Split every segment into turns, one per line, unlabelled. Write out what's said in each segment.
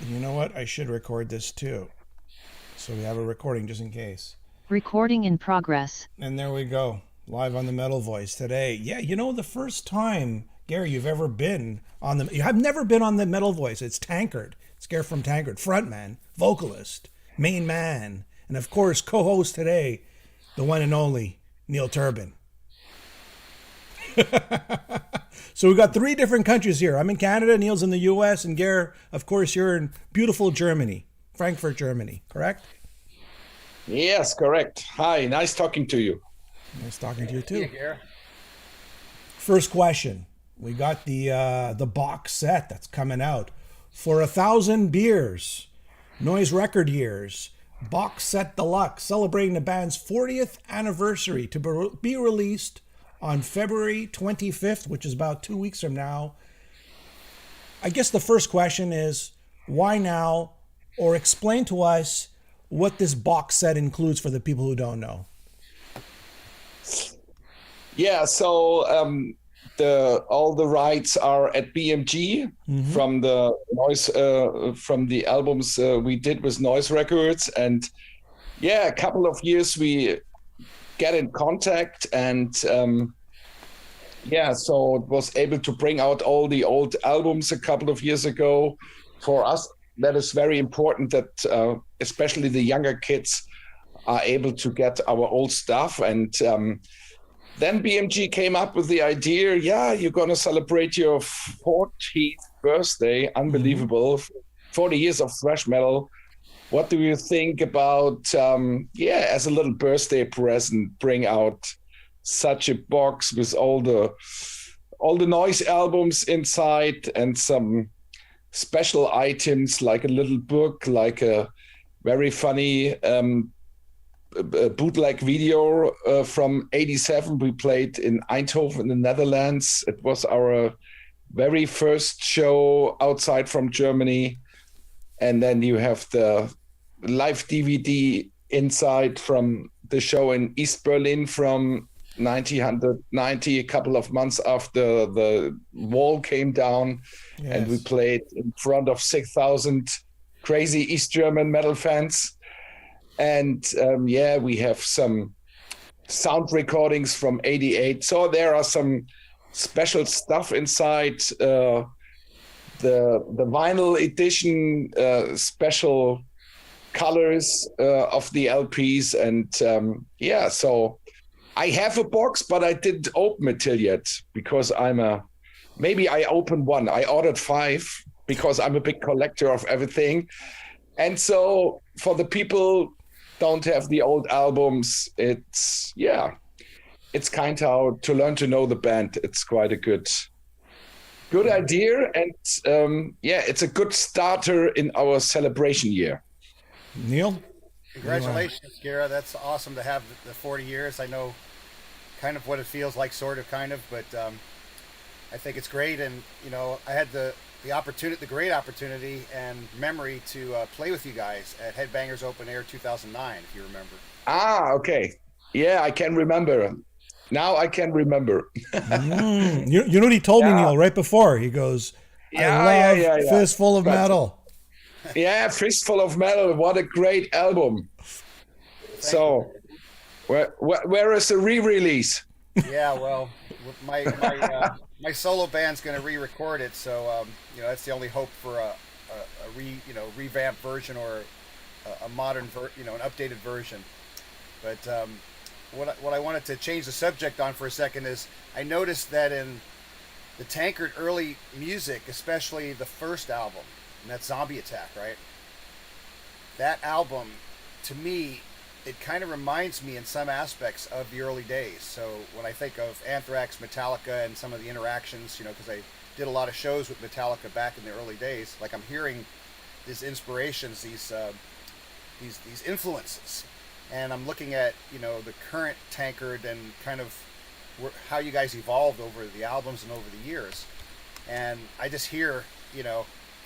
You know what? I should record this too. So we have a recording just in case.
Recording in progress.
And there we go. Live on the Metal Voice today. Yeah, the first time, Gary, you've ever been on the... I've never been on the Metal Voice. It's Tankard. It's Gerre from Tankard. Frontman, vocalist, main man, and of course, co-host today, the one and only Neil Turbin. So we've got three different countries here. I'm in Canada, Neil's in the US, and Gerre, of course, you're in beautiful Germany, Frankfurt, Germany, correct?
Yes, correct. Hi, nice talking to you.
Nice talking to you too.
Gerre.
First question. We got the box set that's coming out for 1,000 beers, Noise Record Years, box set deluxe, celebrating the band's 40th anniversary to be released on February 25th, which is about 2 weeks from now. I guess the first question is, why now? Or explain to us what this box set includes for the people who don't know.
Yeah, so the all the rights are at BMG from the noise from the albums we did with Noise Records, and yeah, a couple of years we get in contact, and yeah, so it was able to bring out all the old albums a couple of years ago. For us, that is very important that especially the younger kids are able to get our old stuff. And then BMG came up with the idea, yeah, you're going to celebrate your 40th birthday. Unbelievable. 40 years of thrash metal. What do you think about, as a little birthday present, bring out such a box with all the noise albums inside and some special items like a little book, like a very funny bootleg video from '87 we played in Eindhoven in the Netherlands. It was our very first show outside from Germany. And then you have the live DVD inside from the show in East Berlin from 1990, a couple of months after the wall came down. Yes. And we played in front of 6,000 crazy East German metal fans. And we have some sound recordings from '88. So there are some special stuff inside. The vinyl edition, special colors of the LPs. And so I have a box, but I didn't open it till yet because maybe I opened one. I ordered 5 because I'm a big collector of everything. And so for the people don't have the old albums, it's kind of to learn to know the band. It's quite a good idea, and it's a good starter in our celebration year.
Neil?
Congratulations, Gerre. That's awesome to have the 40 years. I know kind of what it feels like, sort of, kind of, but I think it's great. And, I had the great opportunity and memory to play with you guys at Headbangers Open Air 2009, if you remember.
Ah, okay. Yeah, I can remember. Now I can remember.
You know what he told me, Neil, right before? He goes, I love Fistful of Metal.
Yeah, Fistful of Metal. What a great album. So, where is the re-release?
Yeah, well, my solo band's going to re-record it, so that's the only hope for a revamped version or a modern an updated version. But what I wanted to change the subject on for a second is I noticed that in the Tankard early music, especially the first album, and that's Zombie Attack, right? That album, to me, it kind of reminds me in some aspects of the early days. So when I think of Anthrax, Metallica, and some of the interactions, because I did a lot of shows with Metallica back in the early days, like I'm hearing these inspirations, these influences. And I'm looking at, the current Tankard and kind of how you guys evolved over the albums and over the years. And I just hear,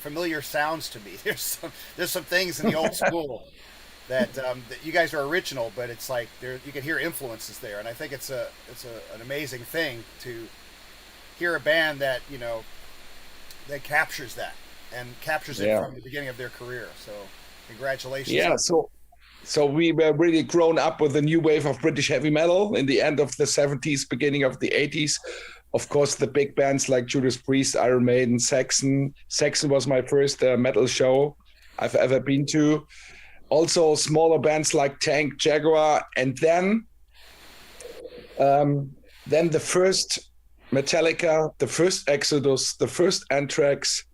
familiar sounds to me. There's some things in the old school that you guys are original, but it's like you can hear influences there. And I think it's an amazing thing to hear a band that, that captures that. and captures it
Yeah.
from the beginning of their career. So congratulations.
Yeah. So we were really grown up with the new wave of British heavy metal in the end of the 70s, beginning of the 80s. Of course, the big bands like Judas Priest, Iron Maiden, Saxon. Saxon was my first metal show I've ever been to. Also, smaller bands like Tank, Jaguar, and then the first Metallica, the first Exodus, the first Anthrax,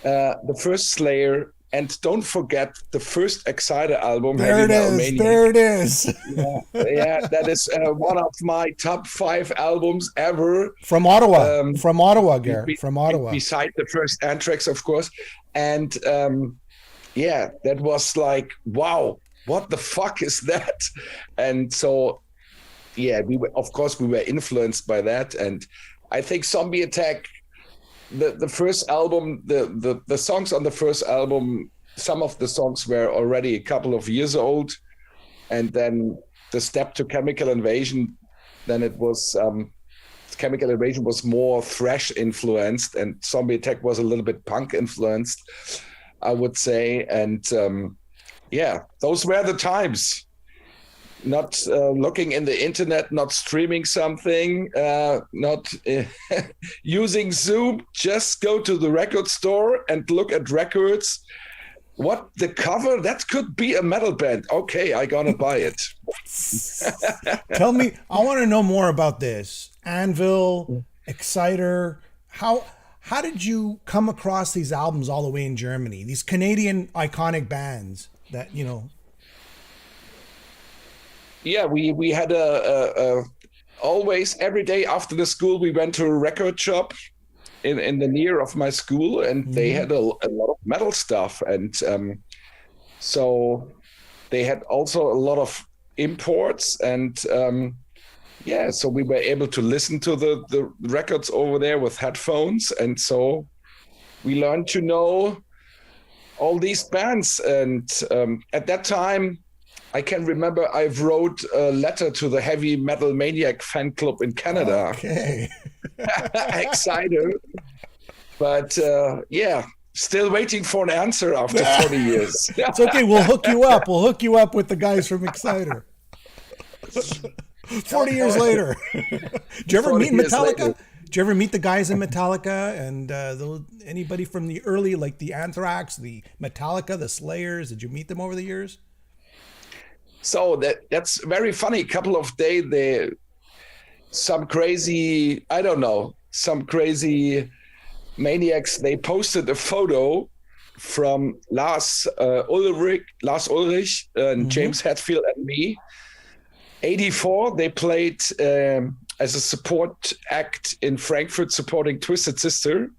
the first Slayer, and don't forget the first Exciter album,
There
Heavy
it
Metal
is.
Mania.
There it is.
Yeah, that is one of my top 5 albums ever.
From Ottawa. From Ottawa, Gerre. From Ottawa.
Beside the first Anthrax, of course. And yeah, that was like, wow, what the fuck is that? And so, yeah, we were influenced by that. And I think Zombie Attack, the first album, the songs on the first album, some of the songs were already a couple of years old. And then the step to Chemical Invasion, then it was Chemical Invasion was more thrash influenced, and Zombie Attack was a little bit punk influenced, I would say. And yeah, those were the times. Not looking in the internet, not streaming something, not using Zoom. Just go to the record store and look at records. What, the cover? That could be a metal band. Okay, I gonna buy it.
Tell me, I want to know more about this. Anvil, Exciter. How did you come across these albums all the way in Germany? These Canadian iconic bands that, you know.
Yeah, we had a always every day after the school we went to a record shop in the near of my school, and they had a lot of metal stuff, and so they had also a lot of imports, and yeah, so we were able to listen to the records over there with headphones, and so we learned to know all these bands. And at that time, I can remember I wrote a letter to the Heavy Metal Maniac fan club in Canada.
Okay.
Excited. But yeah, still waiting for an answer after 40 years.
It's okay. We'll hook you up. We'll hook you up with the guys from Exciter. 40 years later. Did you ever meet Metallica? Did you ever meet the guys in Metallica and anybody from the early, like the Anthrax, the Metallica, the Slayers? Did you meet them over the years?
So that's very funny. A couple of days, some crazy maniacs, they posted a photo from Lars Ulrich, and James Hetfield and me. 84, they played as a support act in Frankfurt supporting Twisted Sister.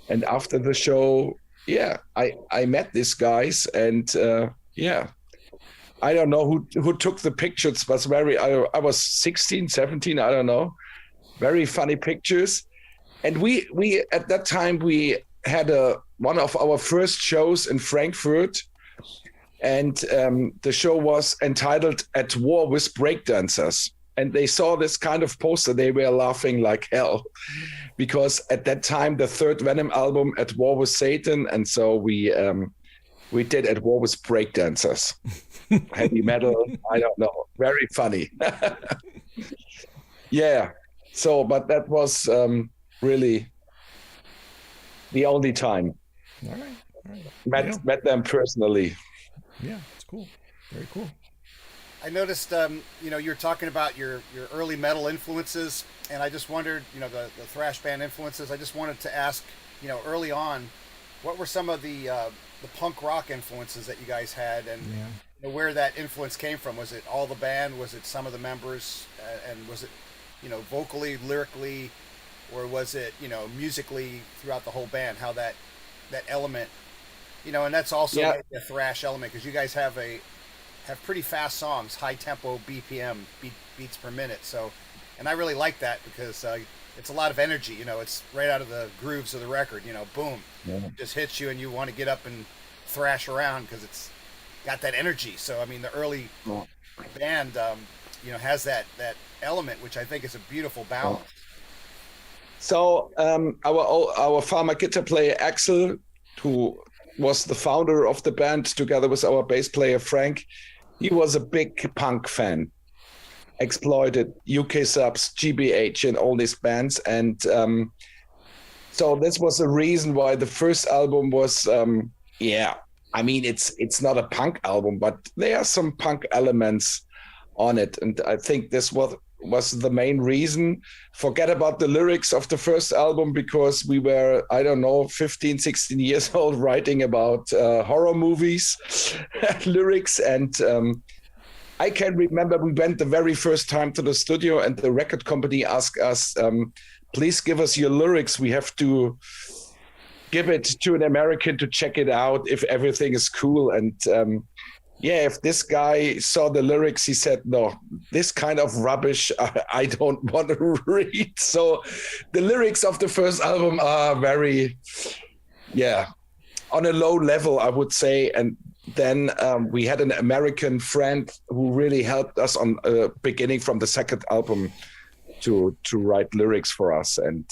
And after the show, yeah, I met these guys, and yeah, I don't know who took the pictures, but I was 16, 17, I don't know. Very funny pictures. And we at that time, we had one of our first shows in Frankfurt, and the show was entitled At War with Breakdancers. And they saw this kind of poster, they were laughing like hell, because at that time, the third Venom album, At War with Satan, and so we did At War with Breakdancers. Heavy metal, I don't know. Very funny. Yeah. So, but that was really the only time.
All right.
Met them personally.
Yeah, it's cool. Very cool.
I noticed, you're talking about your early metal influences, and I just wondered, the thrash band influences. I just wanted to ask, early on, what were some of the punk rock influences that you guys had, and where that influence came from? Was it all the band? Was it some of the members? And was it, vocally, lyrically, or was it, musically throughout the whole band? How that element, and that's also a thrash element, because you guys have pretty fast songs, high tempo BPM, beats per minute. So, and I really like that because it's a lot of energy. It's right out of the grooves of the record. Boom, it just hits you, and you want to get up and thrash around because it's got that energy. So, I mean, the early band, has that element, which I think is a beautiful balance.
So our former guitar player Axel, who was the founder of the band, together with our bass player Frank, he was a big punk fan. Exploited, UK Subs, GBH, and all these bands, and so this was the reason why the first album was, I mean, it's not a punk album, but there are some punk elements on it, and I think this was the main reason. Forget about the lyrics of the first album, because we were, I don't know, 15, 16 years old writing about horror movies lyrics. And I can remember we went the very first time to the studio and the record company asked us, please give us your lyrics. We have to give it to an American to check it out if everything is cool. And if this guy saw the lyrics, he said, no, this kind of rubbish, I don't want to read. So the lyrics of the first album are very, on a low level, I would say. And then we had an American friend who really helped us on beginning from the second album to write lyrics for us. And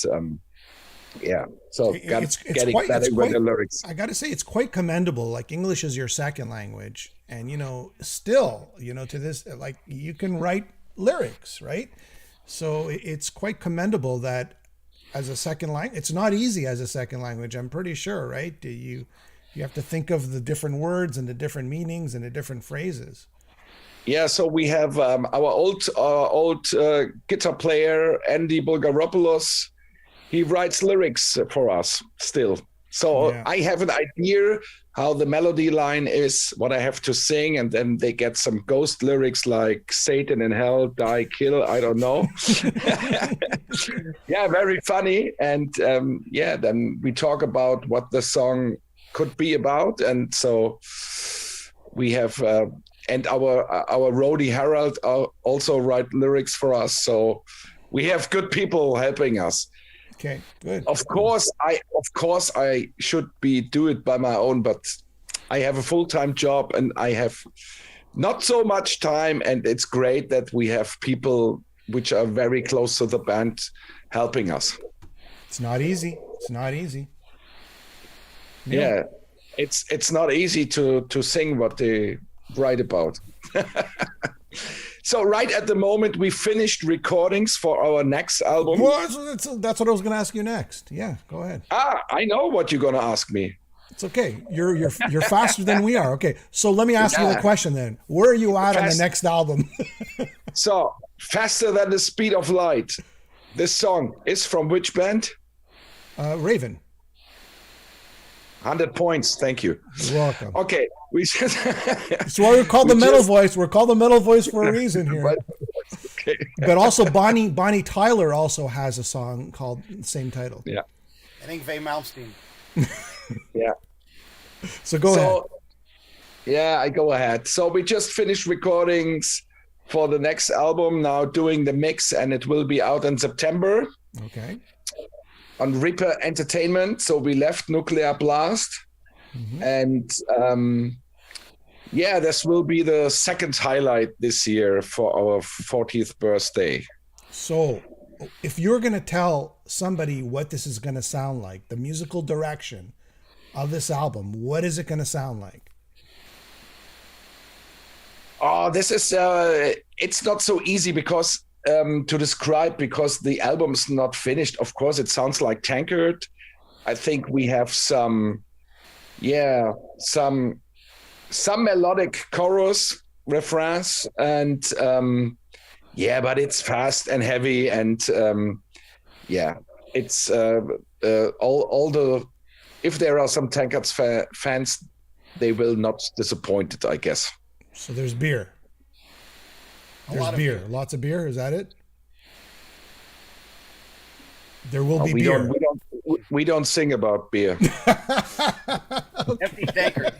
so getting better with the lyrics.
I got to say, it's quite commendable. Like, English is your second language, and still, to this, like, you can write lyrics, right? So it's quite commendable that as a second language, it's not easy as a second language. I'm pretty sure, right? You have to think of the different words and the different meanings and the different phrases.
Yeah, so we have our old guitar player Andy Bulgaropoulos. He writes lyrics for us still. So I have an idea how the melody line is, what I have to sing, and then they get some ghost lyrics like Satan in hell, die, kill, I don't know. Very funny. And then we talk about what the song could be about. And so we have, and our roadie Harold also write lyrics for us. So we have good people helping us.
Okay, good.
Of course, I should do it by my own, but I have a full-time job and I have not so much time. And it's great that we have people which are very close to the band helping us.
It's not easy. It's not easy.
Yeah, it's not easy to sing what they write about. So right at the moment, we finished recordings for our next album.
Well, that's what I was going to ask you next. Yeah, go ahead.
I know what you're going to ask me.
It's okay. You're faster than we are. Okay, so let me ask you a question then. Where are you at on the next album?
So, Faster Than the Speed of Light. This song is from which band?
Raven.
100 points. Thank you.
You're welcome.
Okay.
That's why we're called the Metal Voice. We're called the Metal Voice for a reason here.
Okay.
But also Bonnie Tyler also has a song called the same title.
Yeah.
I think Vay Malmsteen.
Yeah.
So go ahead.
Yeah, I go ahead. So we just finished recordings for the next album, now doing the mix, and it will be out in September.
Okay.
On Reaper Entertainment. So we left Nuclear Blast. Mm-hmm. And this will be the second highlight this year for our 40th birthday.
So if you're going to tell somebody what this is going to sound like, the musical direction of this album, what is it going to sound like?
Oh, this is, it's not so easy because to describe, because the album's not finished. Of course, it sounds like Tankard. I think we have some melodic chorus refrains, and but it's fast and heavy, and it's all the. If there are some Tankard's fans, they will not disappointed, I guess.
So there's beer. There's beer. Lots of beer. Is that it? There will be beer.
We don't sing about beer.
Empty tankard.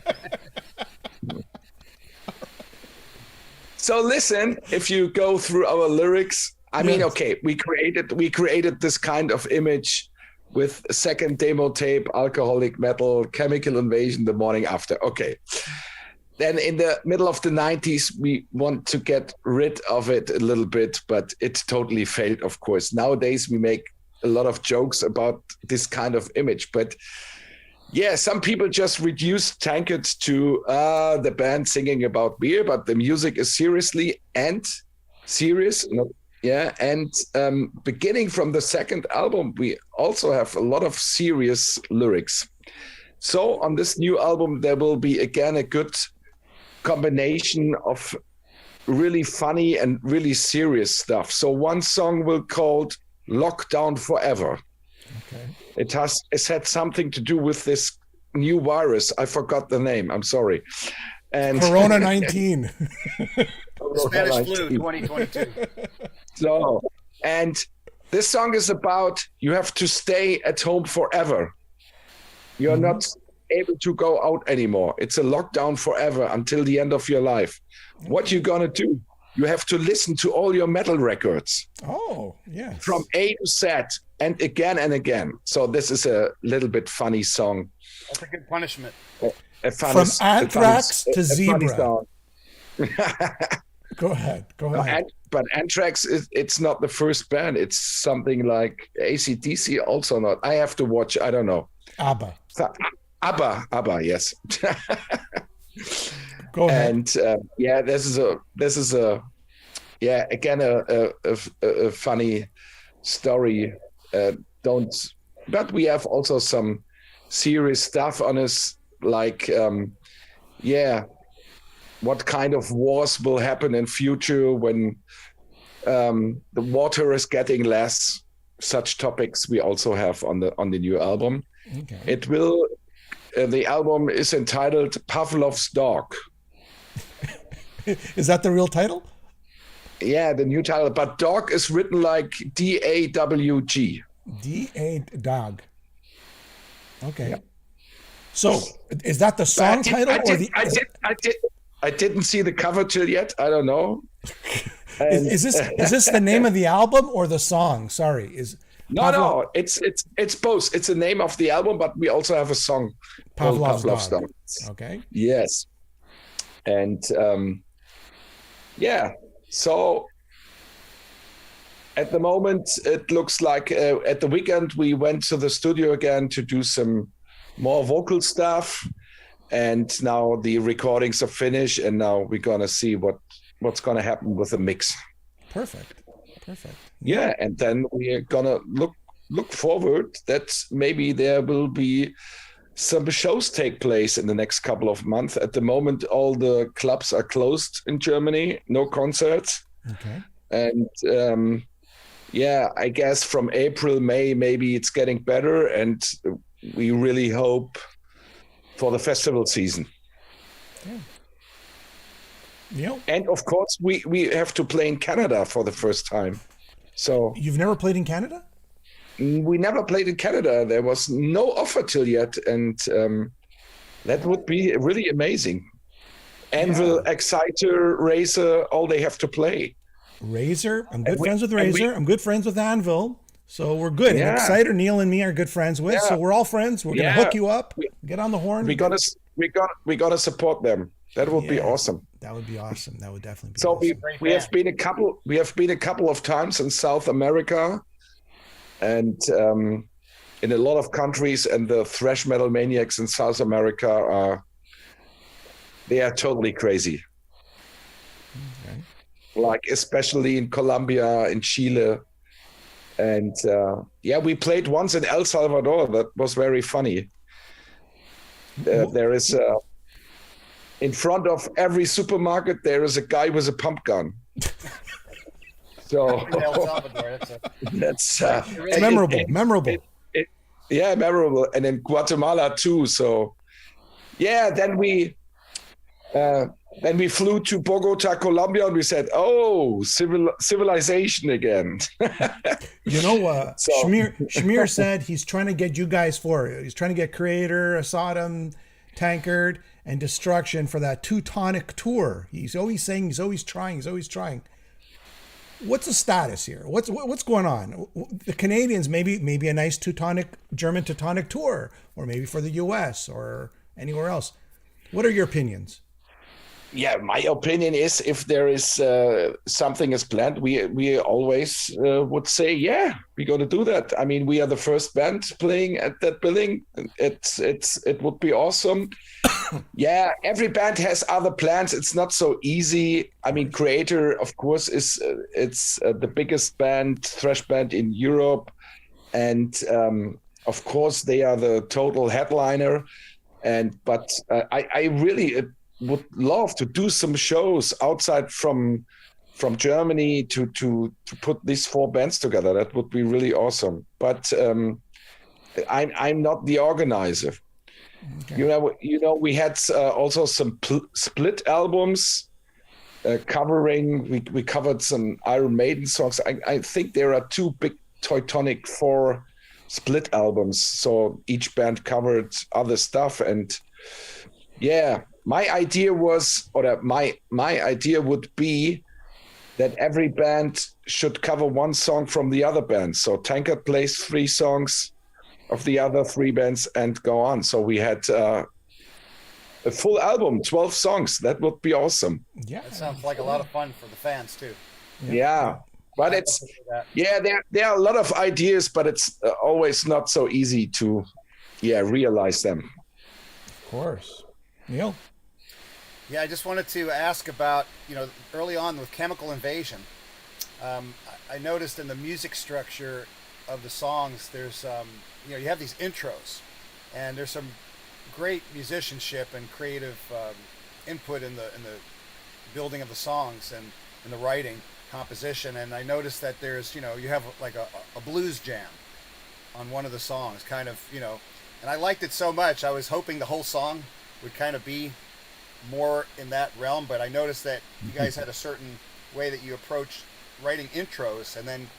So listen, if you go through our lyrics, I mean, okay, we created this kind of image with second demo tape, alcoholic metal, chemical invasion, the morning after. Okay. Then in the middle of the 90s, we want to get rid of it a little bit, but it totally failed, of course. Nowadays, we make a lot of jokes about this kind of image. But yeah, some people just reduce Tankard to the band singing about beer, but the music is seriously and serious. And beginning from the second album, we also have a lot of serious lyrics. So on this new album, there will be again a good combination of really funny and really serious stuff. So one song will called Lockdown Forever.
Okay.
It had something to do with this new virus. I forgot the name. I'm sorry. And
Corona-19.
Spanish flu 2022.
So, and this song is about you have to stay at home forever. You're not able to go out anymore. It's a lockdown forever until the end of your life. What you gonna do? You have to listen to all your metal records.
Oh, yeah.
From A to Z and again. So this is a little bit funny song.
That's a good punishment.
From Anthrax to Zebra. Go ahead.
But Anthrax, it's not the first band. It's something like AC/DC, also not. I have to watch. I don't know.
ABBA.
ABBA, yes.
Go ahead.
And this is a funny story. But we have also some serious stuff on us, like what kind of wars will happen in future when the water is getting less. Such topics we also have on the new album.
Okay.
It will. The album is entitled Pavlov's Dog.
Is that the real title?
Yeah, the new title. But dog is written like DAWG.
Dog. Okay. Yeah. So is that the song title?
I didn't see the cover till yet. I don't know.
Is this the name of the album or the song? Sorry,
No, it's both. It's the name of the album, but we also have a song called Pavlov's Dog.
Okay.
Yes. And so at the moment it looks like at the weekend we went to the studio again to do some more vocal stuff, and now the recordings are finished, and now we're gonna see what's gonna happen with the mix.
Perfect.
Yeah, and then we are gonna look forward that maybe there will be some shows take place in the next couple of months. At the moment, all the clubs are closed in Germany, no concerts.
Okay.
And I guess from April, May, maybe it's getting better, and we really hope for the festival season.
Yeah. Yep.
And of course, we have to play in Canada for the first time. So
you've never played in Canada?
We never played in Canada. There was no offer till yet, and that would be really amazing. Anvil, Exciter, Razor, all they have to play.
Razor, I'm good friends with Razor. I'm good friends with Anvil, so we're good. Yeah. And Exciter, Neil and me are good friends with, so we're all friends. We're gonna hook you up. Get on the horn.
We gotta support them. That would be awesome.
That would be awesome. That would definitely be.
So
awesome.
we have been a couple of times in South America, and in a lot of countries, and the thrash metal maniacs in South America they are totally crazy.
Okay.
Like especially in Colombia, in Chile, and we played once in El Salvador. That was very funny. There is in front of every supermarket, there is a guy with a pump gun. So that's
memorable. Memorable.
Memorable. And in Guatemala too. So then we flew to Bogota, Colombia, and we said, "Oh, civilization again."
Schmier said he's trying to get you guys he's trying to get Creator, Sodom, Tankard, and Destruction for that Teutonic tour. He's always saying he's always trying. What's the status here? What's going on? The Canadians maybe a nice German Teutonic tour, or maybe for the US or anywhere else. What are your opinions?
Yeah, my opinion is if there is something is planned, we always would say, yeah, we're going to do that. I mean, we are the first band playing at that building. It would be awesome. Yeah, every band has other plans. It's not so easy. I mean, Creator, of course, is it's the biggest band, thrash band in Europe, and of course they are the total headliner. But I really would love to do some shows outside from Germany to put these four bands together. That would be really awesome. But I'm not the organizer. Okay. You know, we had also some split albums covering. We covered some Iron Maiden songs. I think there are two big Teutonic 4 split albums, so each band covered other stuff. And yeah, my idea would be that every band should cover one song from the other band. So Tankard plays 3 songs of the other 3 bands and go on. So we had a full album, 12 songs. That would be awesome.
Yeah, that sounds like a lot of fun for the fans too.
Yeah. But there are a lot of ideas, but it's always not so easy to, realize them.
Of course. Neil?
Yeah, I just wanted to ask about, early on with Chemical Invasion, I noticed in the music structure of the songs, there's, you have these intros, and there's some great musicianship and creative input in the building of the songs and in the writing. Composition, and I noticed that there's you have like a blues jam on one of the songs, kind of, and I liked it so much. I was hoping the whole song would kind of be more in that realm, but I noticed that you guys had a certain way that you approached writing intros and then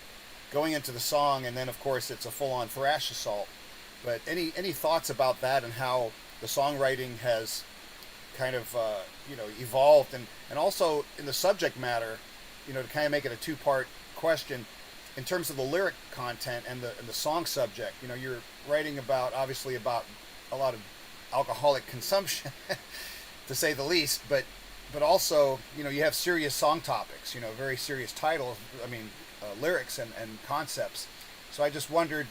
going into the song, and then of course it's a full-on thrash assault. But any thoughts about that and how the songwriting has kind of evolved, and also in the subject matter, to kind of make it a 2-part question in terms of the lyric content and the song subject. You're writing obviously about a lot of alcoholic consumption, to say the least, but also, you have serious song topics, very serious titles, lyrics and concepts. So I just wondered,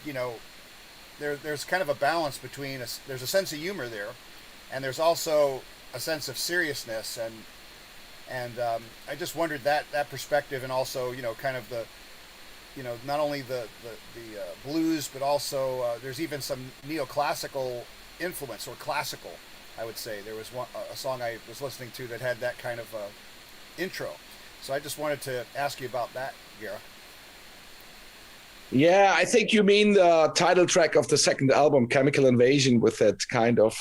there's kind of a balance between, there's a sense of humor there, and there's also a sense of seriousness, and I just wondered that perspective, and also, kind of the, not only the blues, but also there's even some neoclassical influence, or classical, I would say. There was a song I was listening to that had that kind of intro. So I just wanted to ask you about that, Gerre.
Yeah, I think you mean the title track of the second album, Chemical Invasion, with that kind of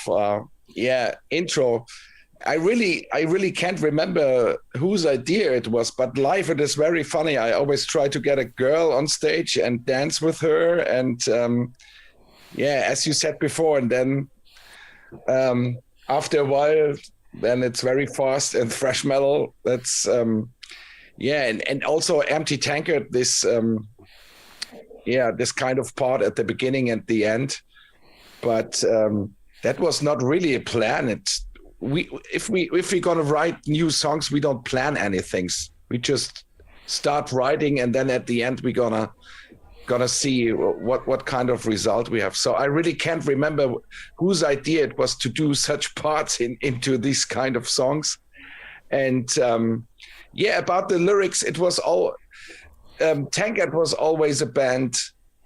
intro. I really can't remember whose idea it was, but live it is very funny. I always try to get a girl on stage and dance with her, and as you said before, and then after a while, then it's very fast and thrash metal. That's and also Empty Tankard, this this kind of part at the beginning and the end, but that was not really a plan. If we're gonna write new songs, we don't plan anything. We just start writing, and then at the end we're gonna see what kind of result we have. So I really can't remember whose idea it was to do such parts into these kind of songs. And about the lyrics, it was all Tankard was always a band,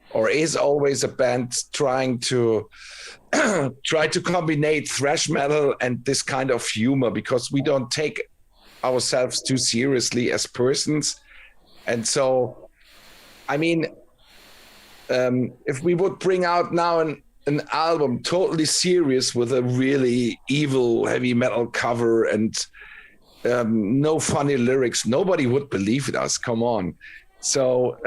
or is always a band, trying to combine thrash metal and this kind of humor, because we don't take ourselves too seriously as persons. And so, I mean, if we would bring out now an album totally serious with a really evil heavy metal cover and no funny lyrics, nobody would believe us. Come on. So,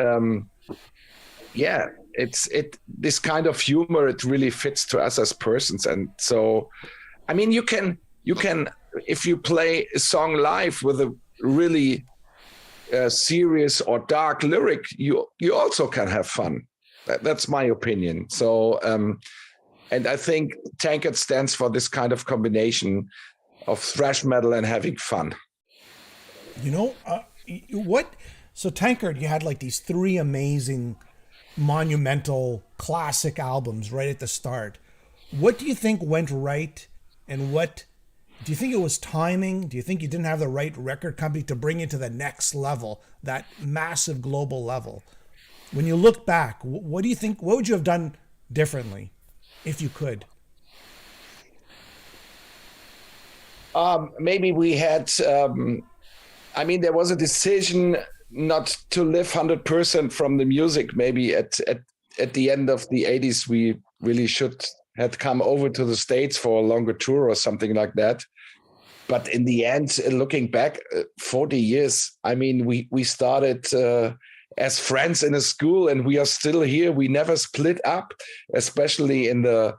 this kind of humor, it really fits to us as persons. And so, I mean, you can if you play a song live with a really serious or dark lyric, you also can have fun. That's my opinion. So and I think Tankard stands for this kind of combination. thrash metal and having fun.
You know, what? So Tankard, you had like these three amazing, monumental, classic albums right at the start. What do you think went right, and what do you think it was timing? Do you think you didn't have the right record company to bring you to the next level, that massive global level? When you look back, what do you think? What would you have done differently, if you could?
Maybe we had. There was a decision not to live 100% from the music. Maybe at the end of the 80s, we really should had come over to the States for a longer tour or something like that. But in the end, looking back 40 years, we started as friends in a school, and we are still here. We never split up, especially in the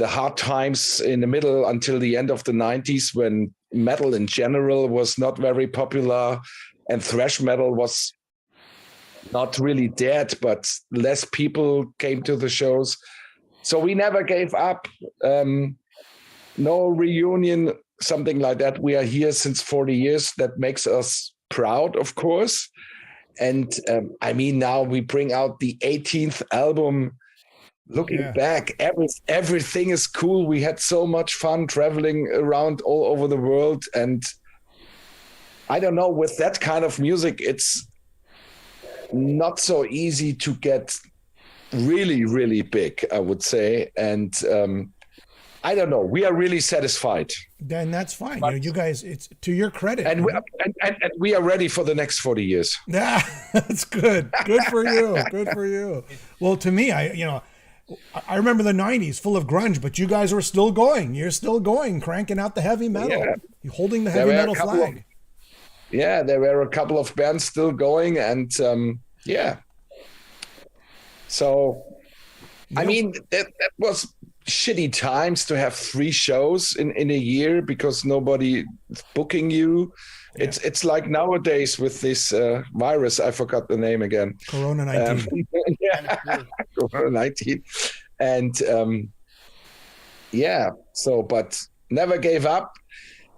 hard times in the middle until the end of the 90s, when metal in general was not very popular and thrash metal was not really dead, but less people came to the shows. So we never gave up. No reunion, something like that. We are here since 40 years. That makes us proud, of course. And now we bring out the 18th album. Looking back, everything is cool. We had so much fun traveling around all over the world. And I don't know, with that kind of music, it's not so easy to get really, really big, I would say. And I don't know. We are really satisfied.
Then that's fine. You guys, it's to your credit.
And we are ready for the next 40 years.
Yeah, that's good. Good for you. Good for you. Well, to me, I remember the 90s full of grunge, but you guys were still going. You're still going, cranking out the heavy metal. Yeah. You're holding the heavy metal flag.
There were a couple of bands still going, and So, that was shitty times to have 3 shows in a year because nobody is booking you. Yeah. It's like nowadays with this virus. I forgot the name again.
Corona-19.
Corona-19. And so, but never gave up.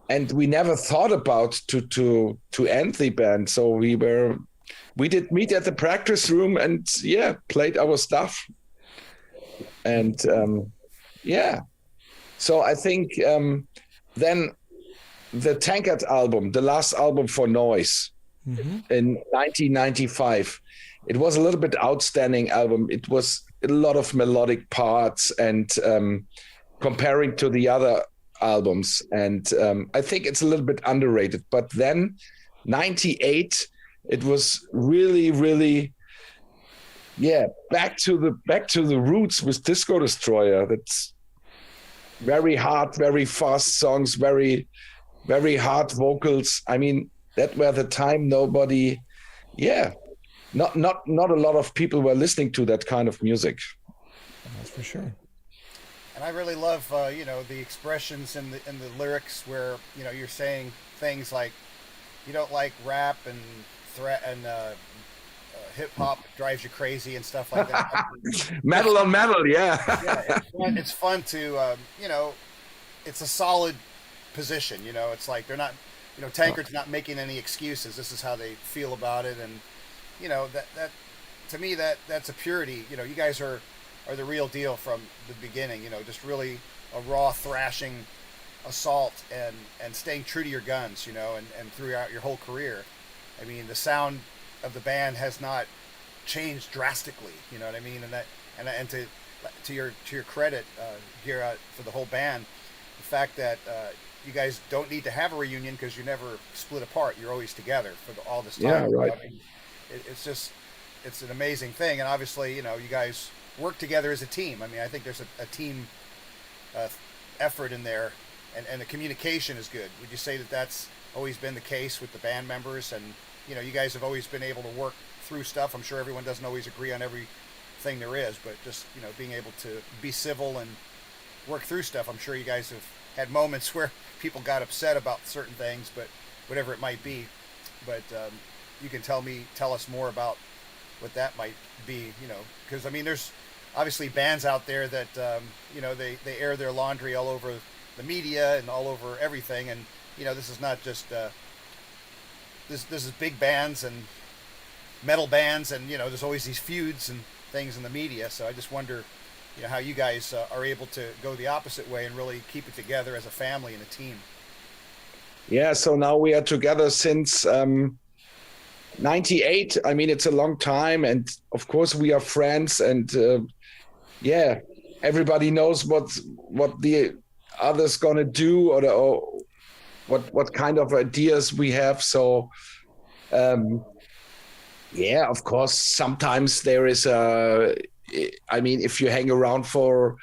And we never thought about to end the band. So we did meet at the practice room and played our stuff. And so I think then the Tankard album, the last album for Noise in 1995, it was a little bit outstanding album. It was a lot of melodic parts and comparing to the other albums. And I think it's a little bit underrated. But then 98, it was really, really, back to the roots with Disco Destroyer. That's very hard, very fast songs, very, very hard vocals. That were the time nobody, not a lot of people were listening to that kind of music.
That's for sure.
And I really love, the expressions in the lyrics where, you're saying things like, you don't like rap and hip hop drives you crazy and stuff like that.
Metal on metal, yeah.
It's fun to, it's a solid position. It's like they're not, Tankard's not making any excuses. This is how they feel about it, and that to me that's a purity. You guys are the real deal from the beginning. Just really a raw thrashing assault and staying true to your guns. And throughout your whole career. The sound of the band has not changed drastically, you know what I mean? And to your credit, Gerre, for the whole band, the fact that you guys don't need to have a reunion because you never split apart. You're always together for all this time.
Yeah, right.
It's an amazing thing, and obviously, you guys work together as a team. I think there's a team effort in there, and the communication is good. Would you say that that's always been the case with the band members, and you guys have always been able to work through stuff? I'm sure everyone doesn't always agree on everything there is, but just being able to be civil and work through stuff. I'm sure you guys have had moments where people got upset about certain things, but whatever it might be. But you can tell us more about what that might be, because there's obviously bands out there that they air their laundry all over the media and all over everything. And this is not just this is big bands and metal bands, and there's always these feuds and things in the media. So I just wonder, how you guys are able to go the opposite way and really keep it together as a family and a team.
Yeah, so now we are together since 98. I mean, it's a long time, and of course we are friends, and everybody knows what the other's gonna do, or what kind of ideas we have. So of course sometimes there is if you hang around for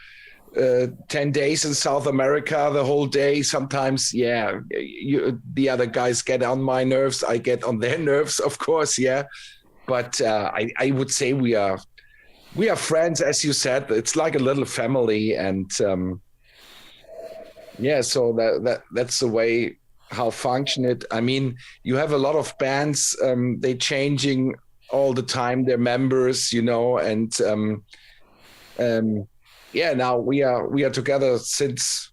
10 days in South America, the whole day, sometimes, the other guys get on my nerves. I get on their nerves, of course, yeah. But I would say we are friends, as you said. It's like a little family, and so that's the way how function it. I mean, you have a lot of bands, they changing all the time, their members, and now we are together since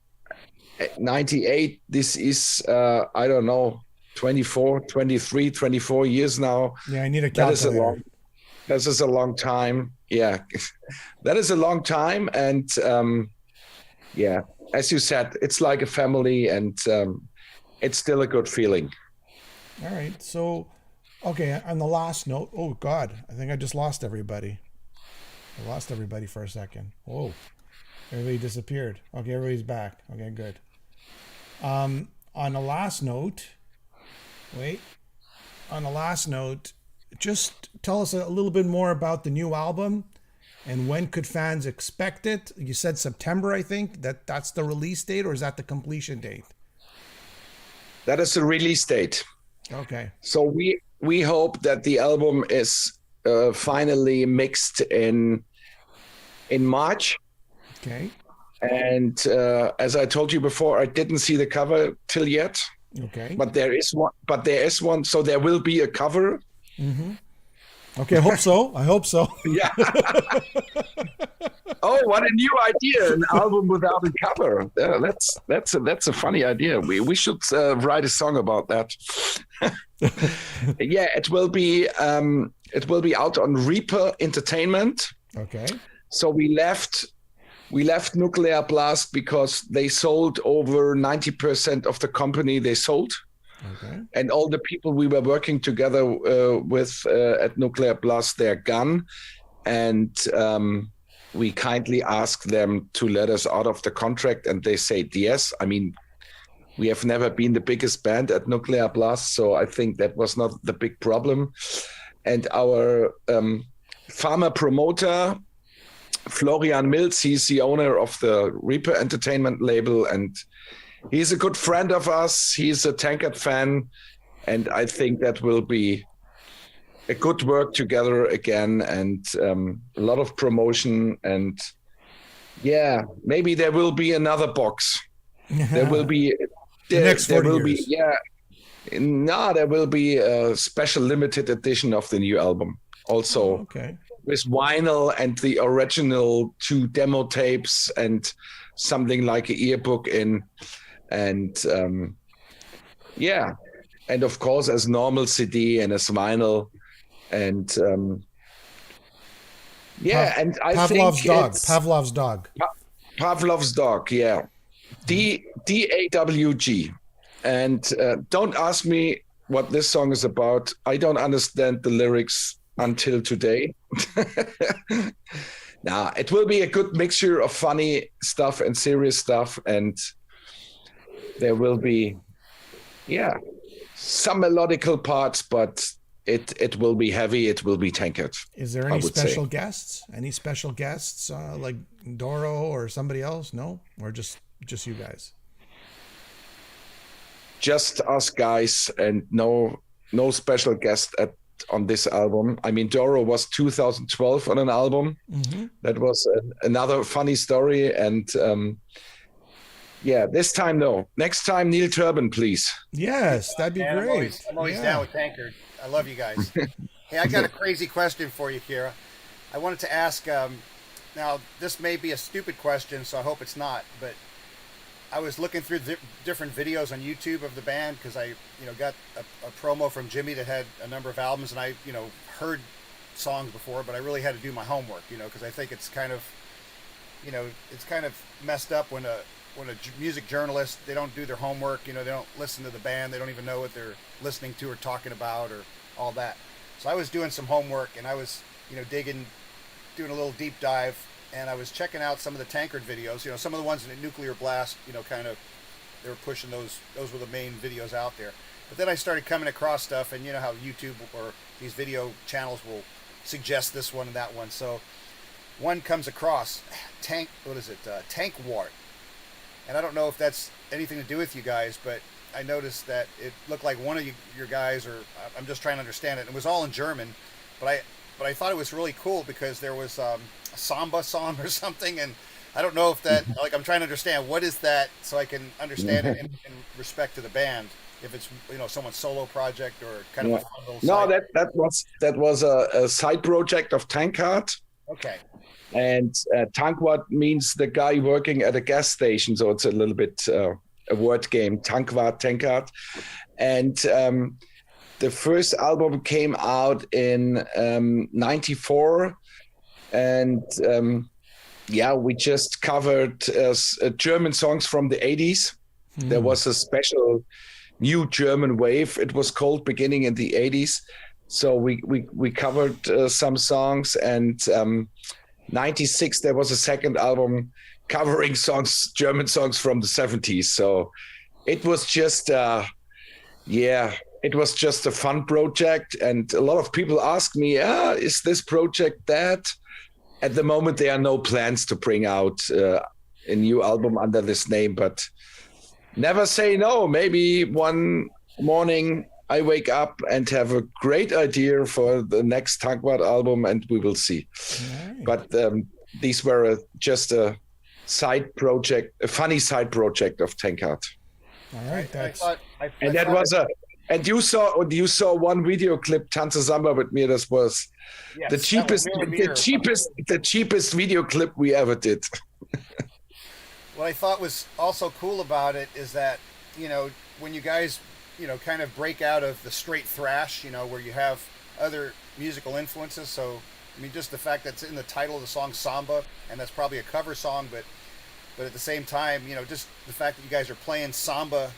98. This is I don't know, 24 years now.
Yeah, I need a calculator.
That is a long time. Yeah, that is a long time, and as you said, it's like a family, and it's still a good feeling.
All right, so okay, on the last note, oh God, I think I just lost everybody. I lost everybody for a second. Whoa. Everybody disappeared. Okay, everybody's back. Okay, good. On the last note, just tell us a little bit more about the new album, and when could fans expect it? You said September, I think. That's the release date, or is that the completion date?
That is the release date.
Okay.
So we hope that the album is finally mixed in March.
Okay.
And as I told you before, I didn't see the cover till yet.
Okay.
But there is one. So there will be a cover.
Mm-hmm. Okay, I hope so.
Yeah. Oh, what a new idea! An album without a cover. That's a funny idea. We should write a song about that. Yeah, it will be out on Reaper Entertainment.
Okay.
So we left Nuclear Blast because they sold over 90% of the company they sold.
Okay.
And all the people we were working together with at Nuclear Blast, they're gone. And we kindly asked them to let us out of the contract, and they said yes. I mean, we have never been the biggest band at Nuclear Blast, so I think that was not the big problem. And our farmer promoter, Florian Mills, he's the owner of the Reaper Entertainment label, and he's a good friend of us. He's a Tankard fan, and I think that will be a good work together again, and a lot of promotion. And maybe there will be another box. There will be there will be there will be a special limited edition of the new album also.
Okay.
With vinyl and the original 2 demo tapes and something like an earbook in, and and of course as normal CD and as vinyl, and and I
Pavlov's
think
dog. Pavlov's dog.
Pavlov's dog, yeah. DAWG. And don't ask me what this song is about. I don't understand the lyrics until today. Now, it will be a good mixture of funny stuff and serious stuff, and there will be some melodical parts, but it will be heavy. It will be Tankard.
Is there any special guests? Any special guests like Doro or somebody else? No, or just you guys?
Just us guys, and no special guest on this album. I mean, Doro was 2012 on an album. Mm-hmm. That was another funny story. And this time, no. Next time, Neil Turbin, please.
Yes, that'd be great.
I'm always down with Tankard. I love you guys. Hey, I got a crazy question for you, Gerre. I wanted to ask, now this may be a stupid question, so I hope it's not, but I was looking through different videos on YouTube of the band because I, got a promo from Jimmy that had a number of albums, and I, heard songs before, but I really had to do my homework, because I think it's kind of, it's kind of messed up when a music journalist, they don't do their homework, they don't listen to the band, they don't even know what they're listening to or talking about or all that. So I was doing some homework, and I was, doing a little deep dive, and I was checking out some of the Tankard videos, some of the ones in Nuclear Blast, kind of, they were pushing those were the main videos out there. But then I started coming across stuff, and you know how YouTube or these video channels will suggest this one and that one. So one comes across Tankard. And I don't know if that's anything to do with you guys, but I noticed that it looked like one of your guys, or I'm just trying to understand it. It was all in German, but I thought it was really cool because there was a samba song or something, and I don't know if that, like, I'm trying to understand what is that so I can understand it in respect to the band. If it's someone's solo project or kind of a fun little side.
that was a side project of Tankard.
Okay.
And Tankwart means the guy working at a gas station, so it's a little bit a word game. Tankard. And the first album came out in '94, and we just covered German songs from the '80s. There was a special new German wave, it was called, beginning in the '80s. So we covered some songs, and '96 there was a second album covering German songs from the '70s. So it was just it was just a fun project, and a lot of people ask me, is this project that? At the moment there are no plans to bring out a new album under this name, but never say no. Maybe one morning I wake up and have a great idea for the next Tankwart album, and we will see. Right. But these were just a side project, a funny side project of Tankard.
All right,
and you saw one video clip, Tanze Samba with me. This was the cheapest video clip we ever did.
What I thought was also cool about it is that, when you guys, kind of break out of the straight thrash, where you have other musical influences. So, I mean, just the fact that it's in the title of the song Samba, and that's probably a cover song, but at the same time, just the fact that you guys are playing Samba,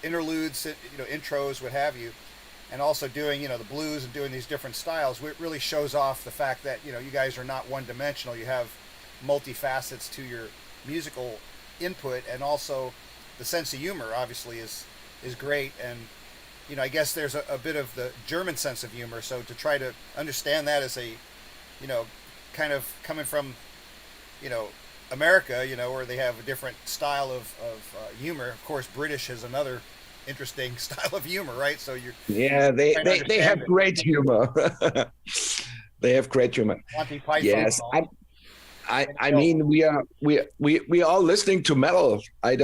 interludes, intros, what have you, and also doing, the blues and doing these different styles, it really shows off the fact that, you guys are not one-dimensional. You have multifacets to your musical input, and also the sense of humor obviously is great. And I guess there's a bit of the German sense of humor, so to try to understand that as a kind of coming from America, where they have a different style of humor. Of course, British has another interesting style of humor, right? So
they have great humor. They have great humor.
Monty Python.
Yes, I mean, we are all listening to metal. I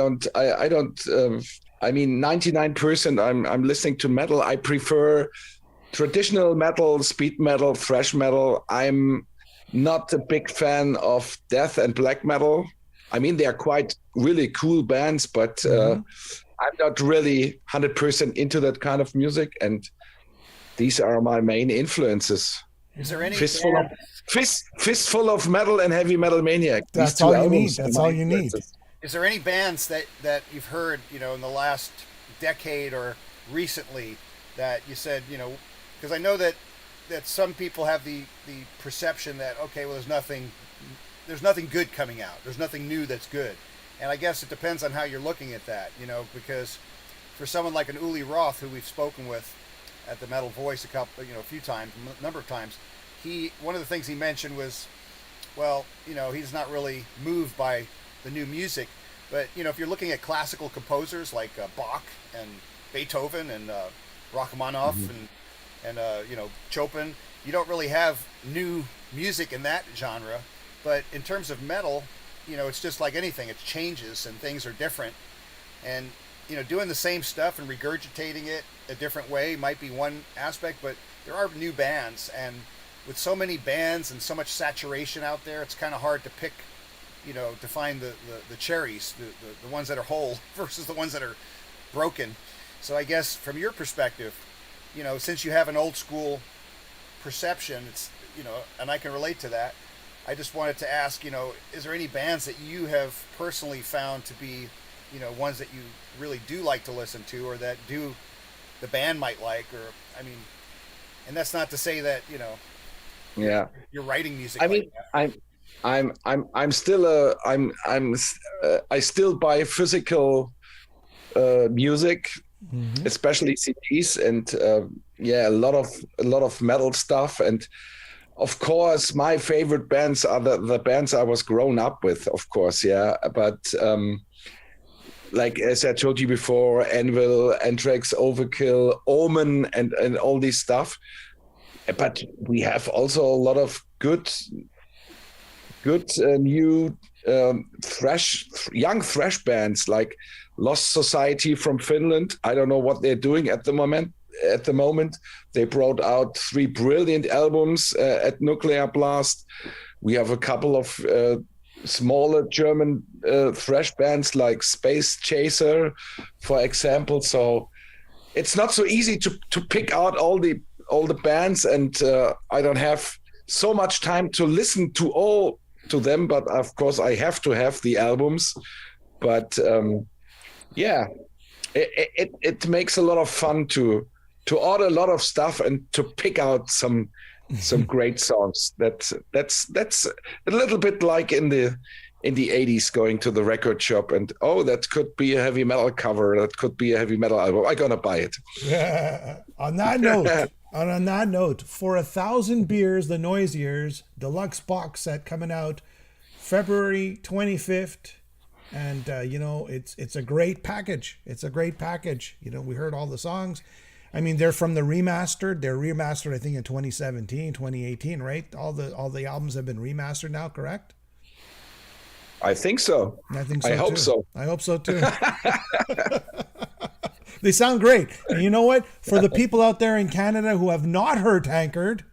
mean, 99% I'm listening to metal. I prefer traditional metal, speed metal, thrash metal. I'm not a big fan of death and black metal. I mean, they are quite really cool bands, but I'm not really 100% into that kind of music. And these are my main influences.
Is there any
Fistful of Metal and Heavy Metal Maniac.
That's all you need. That's all you need.
Is there any bands that you've heard, in the last decade or recently that you said, because I know that some people have the perception that, okay, well, there's nothing good coming out. There's nothing new that's good. And I guess it depends on how you're looking at that, because for someone like an Uli Roth, who we've spoken with at the Metal Voice a number of times, one of the things he mentioned was, well, he's not really moved by the new music, but if you're looking at classical composers like Bach and Beethoven and Rachmaninoff and Chopin, you don't really have new music in that genre. But in terms of metal, it's just like anything, it changes and things are different, and doing the same stuff and regurgitating it a different way might be one aspect, but there are new bands, and with so many bands and so much saturation out there, it's kind of hard to pick define the cherries, the ones that are whole versus the ones that are broken. So I guess from your perspective, since you have an old school perception, and I can relate to that. I just wanted to ask, is there any bands that you have personally found to be, ones that you really do like to listen to, or that the band might like, or and that's not to say that you're writing music.
I still buy physical music, especially CDs, and a lot of metal stuff. And of course, my favorite bands are the bands I was grown up with, of course, yeah. But like as I told you before, Anvil, Anthrax, Overkill, Omen, and all this stuff. But we have also a lot of good new young thrash bands like Lost Society from Finland. I don't know what they're doing at the moment. They brought out 3 brilliant albums at Nuclear Blast. We have a couple of smaller German thrash bands like Space Chaser, for example. So it's not so easy to pick out all the bands, and I don't have so much time to listen to them, but of course I have to have the albums. But it makes a lot of fun to order a lot of stuff and to pick out some great songs. That's a little bit like in the 80s, going to the record shop and that could be a heavy metal cover, that could be a heavy metal album, I'm gonna buy it.
On that note, For 1,000 Beers, the Noise Years deluxe box set coming out February 25th. And, it's a great package. It's a great package. We heard all the songs. They're from the remastered. They're remastered, I think, in 2017, 2018, right? All the albums have been remastered now, correct?
I think so. I hope so.
I hope so, too. They sound great. And you know what? For the people out there in Canada who have not heard Tankard,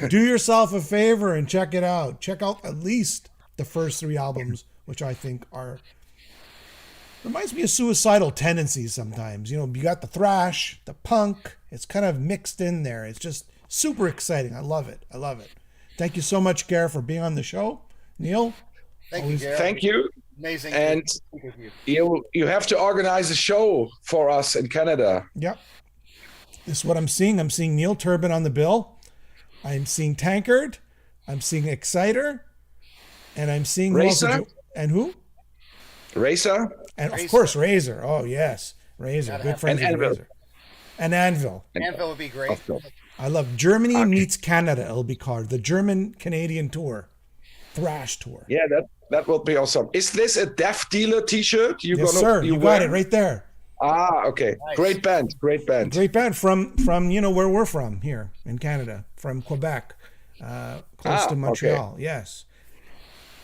do yourself a favor and check it out. Check out at least the first 3 albums, which I think reminds me of Suicidal Tendencies sometimes. You got the thrash, the punk. It's kind of mixed in there. It's just super exciting. I love it. Thank you so much, Gerre, for being on the show. Neil?
Thank you, Gerre.
Thank you.
Amazing.
And you have to organize a show for us in Canada.
Yep. This is what I'm seeing. I'm seeing Neil Turbin on the bill. I'm seeing Tankard. I'm seeing Exciter. And I'm seeing
Racer.
And who?
Racer.
And of course, Razor. Oh, yes. Razor. Good friends with Razor. And Anvil.
Anvil would be great.
I love Germany Meets Canada, it'll be called. The German-Canadian tour. Thrash tour.
Yeah, that will be awesome. Is this a Deaf Dealer t-shirt?
Yes, sir. You got it right there.
Okay. Nice. Great band. Great band
from where we're from here in Canada, from Quebec, close to Montreal. Okay. Yes.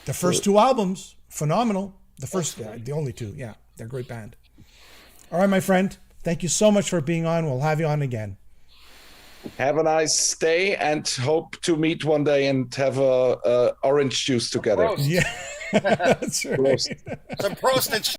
The first 2 albums, phenomenal. The only 2, yeah. They're a great band. All right, my friend. Thank you so much for being on. We'll have you on again.
Have a nice day and hope to meet one day and have a orange juice together.
Yeah, that's right.
Some Prost and